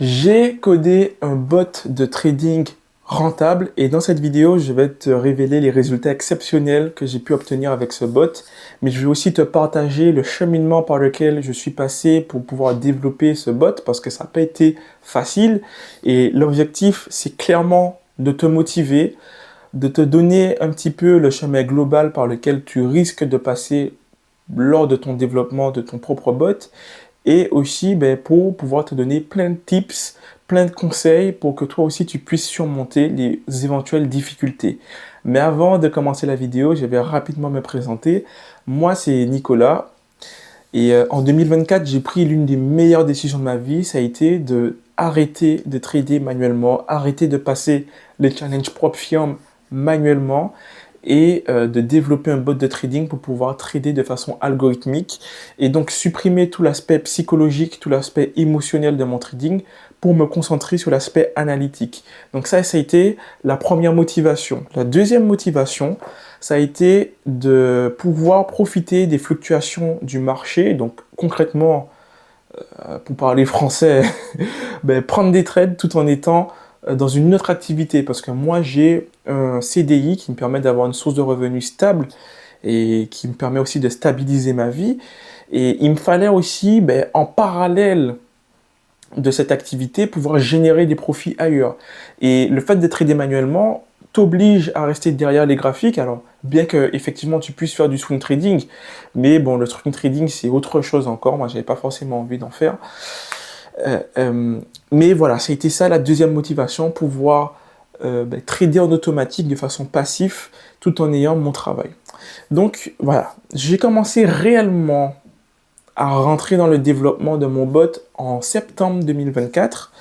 J'ai codé un bot de trading rentable et dans cette vidéo, je vais te révéler les résultats exceptionnels que j'ai pu obtenir avec ce bot, mais je vais aussi te partager le cheminement par lequel je suis passé pour pouvoir développer ce bot parce que ça n'a pas été facile et l'objectif, c'est clairement de te motiver, de te donner un petit peu le chemin global par lequel tu risques de passer lors de ton développement de ton propre bot et aussi pour pouvoir te donner plein de tips, plein de conseils pour que toi aussi tu puisses surmonter les éventuelles difficultés. Mais avant de commencer la vidéo, je vais rapidement me présenter. Moi, c'est Nicolas et en 2024, j'ai pris l'une des meilleures décisions de ma vie, ça a été de arrêter de trader manuellement, arrêter de passer les challenges propres firmes manuellement et de développer un bot de trading pour pouvoir trader de façon algorithmique et donc supprimer tout l'aspect psychologique, tout l'aspect émotionnel de mon trading pour me concentrer sur l'aspect analytique. Donc ça a été la première motivation. La deuxième motivation, ça a été de pouvoir profiter des fluctuations du marché. Donc concrètement, pour parler français, prendre des trades tout en étant dans une autre activité. Parce que moi, j'ai un CDI qui me permet d'avoir une source de revenus stable et qui me permet aussi de stabiliser ma vie. Et il me fallait aussi, en parallèle de cette activité, pouvoir générer des profits ailleurs. Et le fait de trader manuellement t'oblige à rester derrière les graphiques. Alors, bien que effectivement tu puisses faire du swing trading, mais bon, le swing trading c'est autre chose encore. Moi, j'avais pas forcément envie d'en faire. Euh, euh, mais voilà, ça a été ça la deuxième motivation, pouvoir trader en automatique de façon passive tout en ayant mon travail. Donc voilà, j'ai commencé réellement à rentrer dans le développement de mon bot en septembre 2024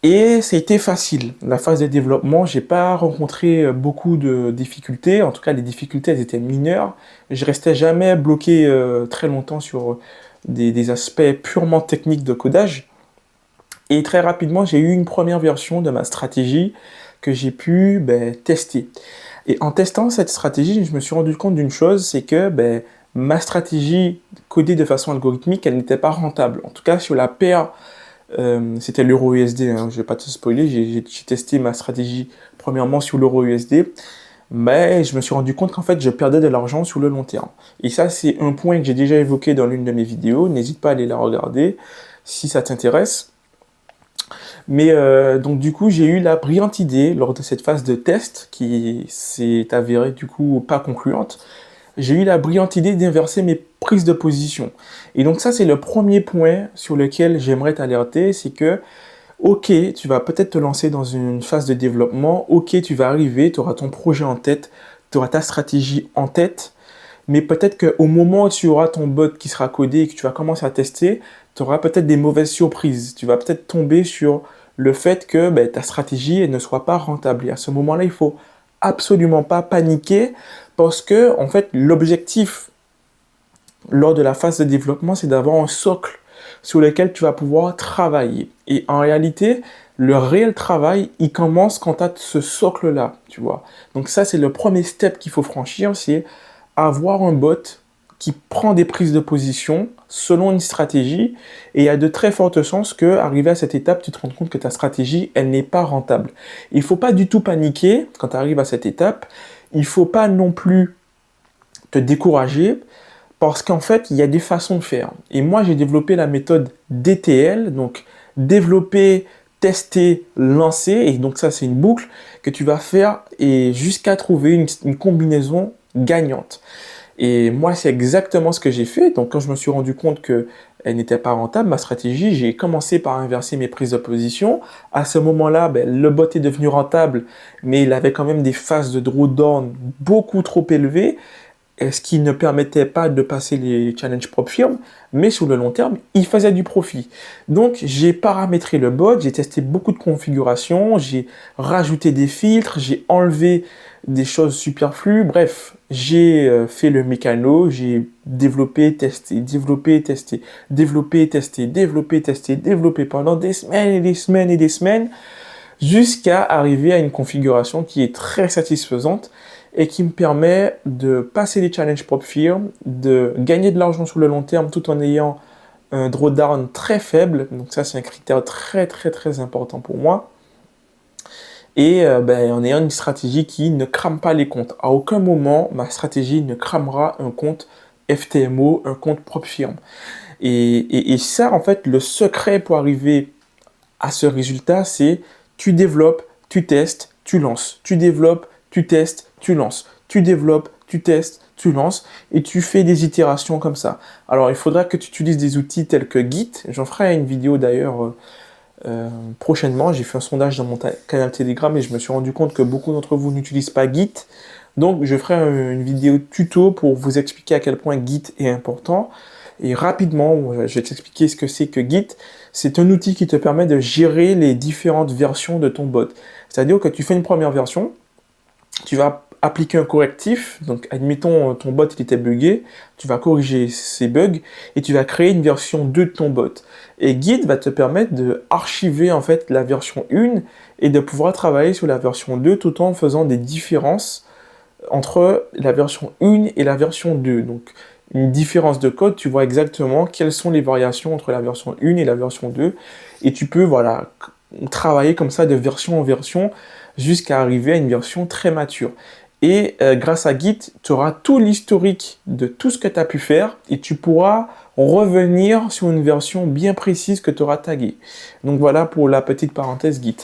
et ça a été facile. La phase de développement, j'ai pas rencontré beaucoup de difficultés. En tout cas, les difficultés, elles étaient mineures. Je restais jamais bloqué très longtemps sur des aspects purement techniques de codage. Et très rapidement, j'ai eu une première version de ma stratégie que j'ai pu tester. Et en testant cette stratégie, je me suis rendu compte d'une chose, c'est que ma stratégie codée de façon algorithmique, elle n'était pas rentable. En tout cas, sur la paire, c'était l'euro USD, hein, je vais pas te spoiler, j'ai testé ma stratégie premièrement sur l'euro USD, mais je me suis rendu compte qu'en fait, je perdais de l'argent sur le long terme. Et ça, c'est un point que j'ai déjà évoqué dans l'une de mes vidéos, n'hésite pas à aller la regarder si ça t'intéresse. Mais donc du coup, j'ai eu la brillante idée lors de cette phase de test qui s'est avérée du coup pas concluante. J'ai eu la brillante idée d'inverser mes prises de position. Et donc ça, c'est le premier point sur lequel j'aimerais t'alerter, c'est que ok, tu vas peut-être te lancer dans une phase de développement, ok, tu vas arriver, tu auras ton projet en tête, tu auras ta stratégie en tête, mais peut-être qu'au moment où tu auras ton bot qui sera codé et que tu vas commencer à tester, tu auras peut-être des mauvaises surprises. Tu vas peut-être tomber sur le fait que ta stratégie elle ne soit pas rentable. Et à ce moment-là, il faut absolument pas paniquer parce que en fait, l'objectif lors de la phase de développement, c'est d'avoir un socle sur lequel tu vas pouvoir travailler. Et en réalité, le réel travail, il commence quand tu as ce socle-là, tu vois. Donc ça, c'est le premier step qu'il faut franchir, c'est avoir un bot qui prend des prises de position selon une stratégie et il y a de très fortes chances que, arrivé à cette étape, tu te rends compte que ta stratégie, elle n'est pas rentable. Il ne faut pas du tout paniquer quand tu arrives à cette étape. Il ne faut pas non plus te décourager parce qu'en fait, il y a des façons de faire. Et moi, j'ai développé la méthode DTL, donc développer, tester, lancer. Et donc ça, c'est une boucle que tu vas faire et jusqu'à trouver une combinaison gagnante. Et moi, c'est exactement ce que j'ai fait. Donc quand je me suis rendu compte que elle n'était pas rentable, ma stratégie, j'ai commencé par inverser mes prises de position. À ce moment-là, le bot est devenu rentable, mais il avait quand même des phases de drawdown beaucoup trop élevées ce qui ne permettait pas de passer les challenges propres firmes, mais sur le long terme, il faisait du profit. Donc, j'ai paramétré le bot, j'ai testé beaucoup de configurations, j'ai rajouté des filtres, j'ai enlevé des choses superflues, bref, j'ai fait le mécano, j'ai développé, testé, développé, testé, développé, testé, développé, testé, développé pendant des semaines et des semaines et des semaines, jusqu'à arriver à une configuration qui est très satisfaisante et qui me permet de passer les challenges propres firmes, de gagner de l'argent sur le long terme tout en ayant un drawdown très faible. Donc ça, c'est un critère très très très important pour moi. Et en ayant une stratégie qui ne crame pas les comptes. À aucun moment, ma stratégie ne cramera un compte FTMO, un compte propre firme. Et ça, en fait, le secret pour arriver à ce résultat, c'est tu développes, tu testes, tu lances. Tu développes, tu testes, tu lances. Tu développes, tu testes, tu lances et tu fais des itérations comme ça. Alors, il faudra que tu utilises des outils tels que Git. J'en ferai une vidéo d'ailleurs prochainement. J'ai fait un sondage dans mon canal Telegram et je me suis rendu compte que beaucoup d'entre vous n'utilisent pas Git. Donc, je ferai une vidéo tuto pour vous expliquer à quel point Git est important. Et rapidement, je vais t'expliquer ce que c'est que Git. C'est un outil qui te permet de gérer les différentes versions de ton bot. C'est-à-dire que tu fais une première version, tu vas appliquer un correctif, donc admettons ton bot il était buggé, tu vas corriger ces bugs et tu vas créer une version 2 de ton bot. Et Git va te permettre de archiver en fait la version 1 et de pouvoir travailler sur la version 2 tout en faisant des différences entre la version 1 et la version 2. Donc une différence de code, tu vois exactement quelles sont les variations entre la version 1 et la version 2 et tu peux voilà travailler comme ça de version en version jusqu'à arriver à une version très mature. Et grâce à Git, tu auras tout l'historique de tout ce que tu as pu faire et tu pourras revenir sur une version bien précise que tu auras taguée. Donc voilà pour la petite parenthèse Git.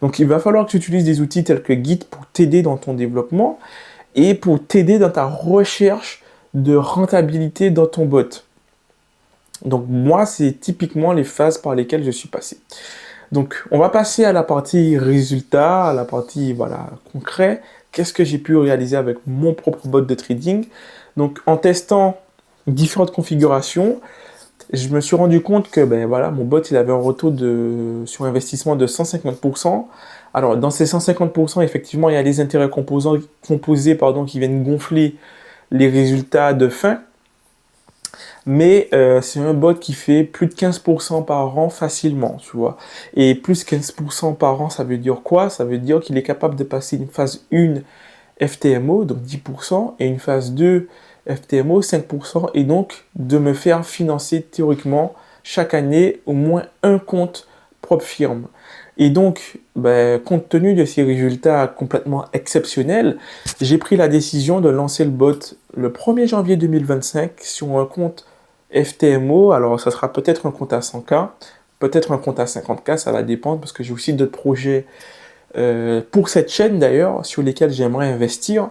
Donc il va falloir que tu utilises des outils tels que Git pour t'aider dans ton développement et pour t'aider dans ta recherche de rentabilité dans ton bot. Donc moi, c'est typiquement les phases par lesquelles je suis passé. Donc on va passer à la partie résultat, à la partie voilà concret. Qu'est-ce que j'ai pu réaliser avec mon propre bot de trading? Donc en testant différentes configurations, je me suis rendu compte que mon bot il avait un retour sur investissement de 150%. Alors dans ces 150%, effectivement, il y a les intérêts composés qui viennent gonfler les résultats de fin. Mais c'est un bot qui fait plus de 15% par an facilement, tu vois. Et plus 15% par an, ça veut dire quoi? Ça veut dire qu'il est capable de passer une phase 1 FTMO, donc 10%, et une phase 2 FTMO, 5%, et donc de me faire financer théoriquement chaque année au moins un compte propre firme. Et donc, compte tenu de ces résultats complètement exceptionnels, j'ai pris la décision de lancer le bot le 1er janvier 2025 sur un compte FTMO. Alors, ça sera peut-être un compte à 100K, peut-être un compte à 50K, ça va dépendre parce que j'ai aussi d'autres projets pour cette chaîne d'ailleurs, sur lesquels j'aimerais investir.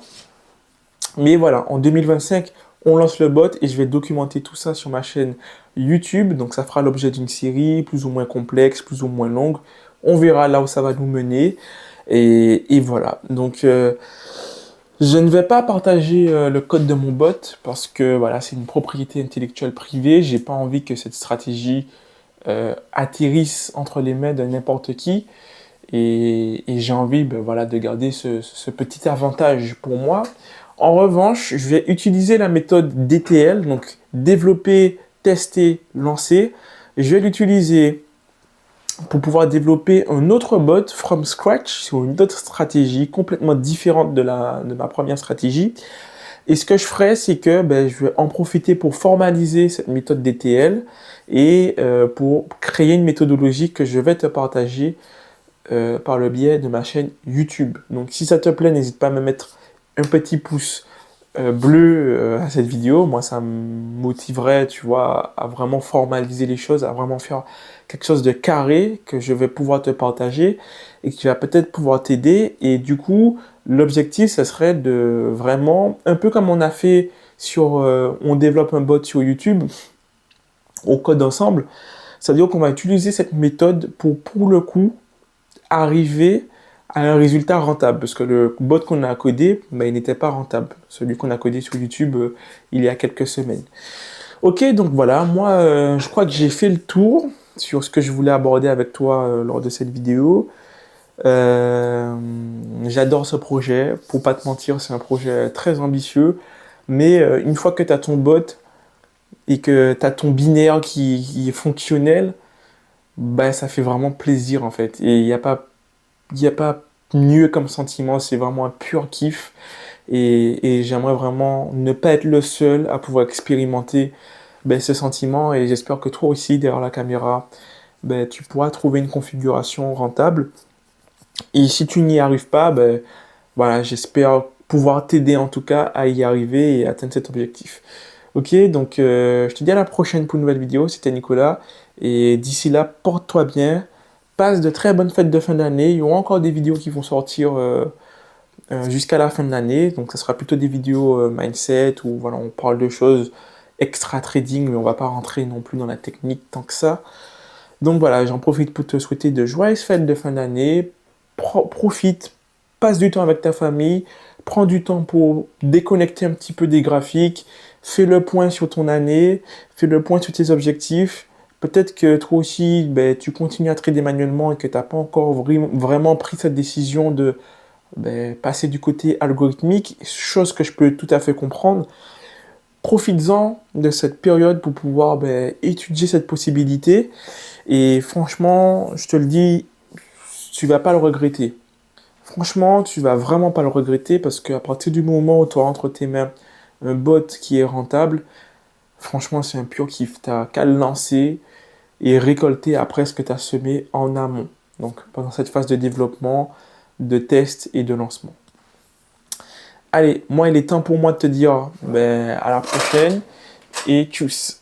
Mais voilà, en 2025, on lance le bot et je vais documenter tout ça sur ma chaîne YouTube. Donc ça fera l'objet d'une série plus ou moins complexe, plus ou moins longue. On verra là où ça va nous mener. Et voilà. Donc je ne vais pas partager le code de mon bot parce que voilà, c'est une propriété intellectuelle privée. J'ai pas envie que cette stratégie atterrisse entre les mains de n'importe qui. Et j'ai envie de garder ce petit avantage pour moi. En revanche, je vais utiliser la méthode DTL, donc développer, tester, lancer. Je vais l'utiliser pour pouvoir développer un autre bot from scratch sur une autre stratégie complètement différente de ma première stratégie. Et ce que je ferai, c'est que je vais en profiter pour formaliser cette méthode DTL et pour créer une méthodologie que je vais te partager par le biais de ma chaîne YouTube. Donc si ça te plaît, n'hésite pas à me mettre un petit pouce bleu à cette vidéo. Moi, ça me motiverait, tu vois, à vraiment formaliser les choses, à vraiment faire quelque chose de carré que je vais pouvoir te partager et qui va peut-être pouvoir t'aider. Et du coup, l'objectif, ce serait de vraiment, un peu comme on a fait on développe un bot sur YouTube, on code ensemble. C'est-à-dire qu'on va utiliser cette méthode pour le coup, arriver à un résultat rentable, parce que le bot qu'on a codé, il n'était pas rentable. Celui qu'on a codé sur YouTube il y a quelques semaines. Ok, donc voilà, moi je crois que j'ai fait le tour sur ce que je voulais aborder avec toi lors de cette vidéo. J'adore ce projet, pour pas te mentir, c'est un projet très ambitieux, mais une fois que tu as ton bot et que tu as ton binaire qui est fonctionnel, ça fait vraiment plaisir en fait. Et il n'y a pas mieux comme sentiment, c'est vraiment un pur kiff. Et j'aimerais vraiment ne pas être le seul à pouvoir expérimenter ce sentiment et j'espère que toi aussi, derrière la caméra, tu pourras trouver une configuration rentable. Et si tu n'y arrives pas, voilà, j'espère pouvoir t'aider en tout cas à y arriver et atteindre cet objectif. Ok, donc je te dis à la prochaine pour une nouvelle vidéo. C'était Nicolas. Et d'ici là, porte-toi bien. Passe de très bonnes fêtes de fin d'année. Il y aura encore des vidéos qui vont sortir jusqu'à la fin de l'année. Donc, ça sera plutôt des vidéos mindset où voilà, on parle de choses extra trading, mais on va pas rentrer non plus dans la technique tant que ça. Donc voilà, j'en profite pour te souhaiter de joyeuses fêtes de fin d'année. Profite, passe du temps avec ta famille, prends du temps pour déconnecter un petit peu des graphiques, fais le point sur ton année, fais le point sur tes objectifs. Peut-être que toi aussi, tu continues à trader manuellement et que tu n'as pas encore vraiment pris cette décision de passer du côté algorithmique, chose que je peux tout à fait comprendre. Profites-en de cette période pour pouvoir étudier cette possibilité. Et franchement, je te le dis, tu vas pas le regretter. Franchement, tu vas vraiment pas le regretter parce qu'à partir du moment où tu auras entre tes mains un bot qui est rentable, franchement, c'est un pur kiff. Tu n'as qu'à le lancer et récolter après ce que tu as semé en amont. Donc, pendant cette phase de développement, de test et de lancement. Allez, moi, il est temps pour moi de te dire à la prochaine et tchuss.